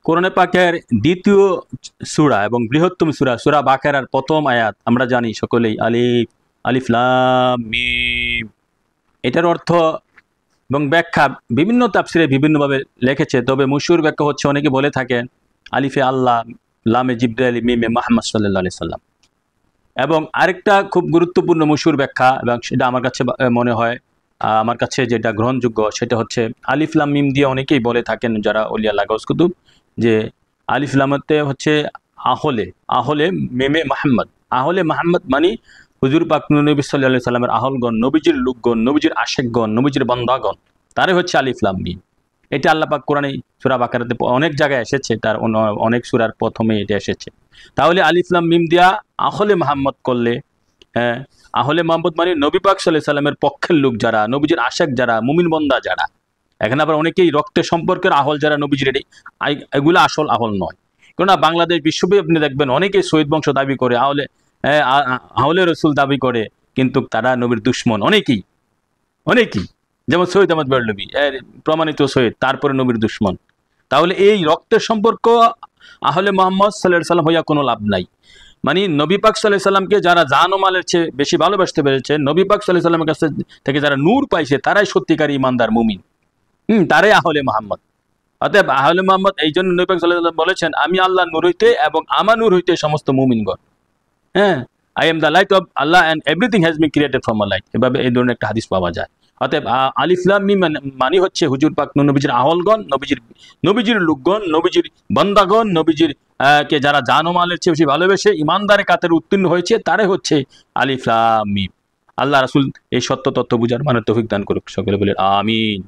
কোরআনে পাকের দ্বিতীয় সূরা এবং বৃহত্তম সূরা সূরা বাকারার প্রথম আয়াত আমরা জানি সকলেই, আলিফ আলিফ লাম মিম। এটার অর্থ এবং ব্যাখ্যা বিভিন্ন তাফসিরে বিভিন্নভাবে লিখেছে, তবে মশহুর ব্যাখ্যা হচ্ছে, অনেকে বলে থাকেন আলিফে আল্লাহ, লামে জিবরাইল, মিমে মুহাম্মদ সাল্লাল্লাহু আলাইহি সাল্লাম। এবং আরেকটা খুব গুরুত্বপূর্ণ মশহুর ব্যাখ্যা, এবং সেটা আমার কাছে মনে হয়, আমার কাছে যেটা গ্রহণযোগ্য, সেটা হচ্ছে আলিফ লাম মিম দিয়ে অনেকেই বলে থাকেন যারা ওলিয়া আল্লাহ গাউস কুতুব, যে আলিফ লামতে হচ্ছে আহলে, আহলে মেমে মাহমদ, আহলে মাহমদ মানে হুজুর পাক নবী সাল্লাল্লাহু আলাইহি সাল্লামের আহলগণ, নবীজির লোকগণ, নবীজির আশেকগণ, নবীজির বান্দাগণ, তারে হচ্ছে আলিফ লাম মিম। এটা আল্লাহ পাক কোরআনে সূরা বাকারাতে অনেক জায়গায় এসেছে, তার অনেক সূরার প্রথমে এটা এসেছে। তাহলে আলিফ লাম মিম দিয়া আহলে মাহমদ করলে, হ্যাঁ, আহলে মাহমুদ মানে নবী পাক সাল্লাল্লাহু আলাইহি সাল্লামের পক্ষের লোক যারা, নবীজির আশেক যারা, মুমিন বান্দা যারা। এখানে আবার অনেকেই রক্তের সম্পর্কের আহল যারা নবীজির, এগুলো আসল আহল নয়। কেননা বাংলাদেশ বিশ্বব্যাপী আপনি দেখবেন অনেকেই শহীদ বংশ দাবি করে, আহলে আহলে রসুল দাবি করে, কিন্তু তারা নবীর দুশ্মন। অনেকেই অনেকেই যেমন সৈয়দ আহমদ বেরলভী, প্রমাণিত শহীদ, তারপরে নবীর দুশ্মন। তাহলে এই রক্তের সম্পর্ক আহলে মোহাম্মদ সাল্লাল্লাহু আলাইহি সাল্লাম হইয়া কোনো লাভ নাই। মানে নবী পাক সাল্লাল্লাহু আলাইহি সাল্লামকে যারা জান ও মালের চেয়ে বেশি ভালোবাসতে পেরেছে, নবী পাক সাল্লাল্লাহু আলাইহি সাল্লামের কাছ থেকে যারা নূর পাইছে, তারাই সত্যিকারী ইমানদার মুমিন। তারাই আহলে মোহাম্মদ। অতএব আহলে মোহাম্মদ, এই জন্য নবী পাক সাল্লাল্লাহু আলাইহি সাল্লাম বলেছেন, আমি আল্লাহ নূর হইতে এবং আমার নূর হইতে সমস্ত মুমিনগণ। হ্যাঁ, I am the light off Allah and everything has been created from a light. এভাবে এই ধরনের একটা হাদিস পাওয়া যায়। অতএব আলিফ লাম মিম মানে হচ্ছে হুজুর পাক নবীজির আহলগণ, নবীজির লোকগণ, নবীজির বান্দাগণ, নবীজির কে যারা জান ও মালের চেয়ে বেশি ভালোবেসে ইমানদারে কাতারে উত্তীর্ণ হয়েছে, তারে হচ্ছে আলিফ লাম মিম। আল্লাহ রাসূল এই সত্য তত্ত্ব বুঝার মানে তৌফিক দান করুক, সকলে বলে আমিন।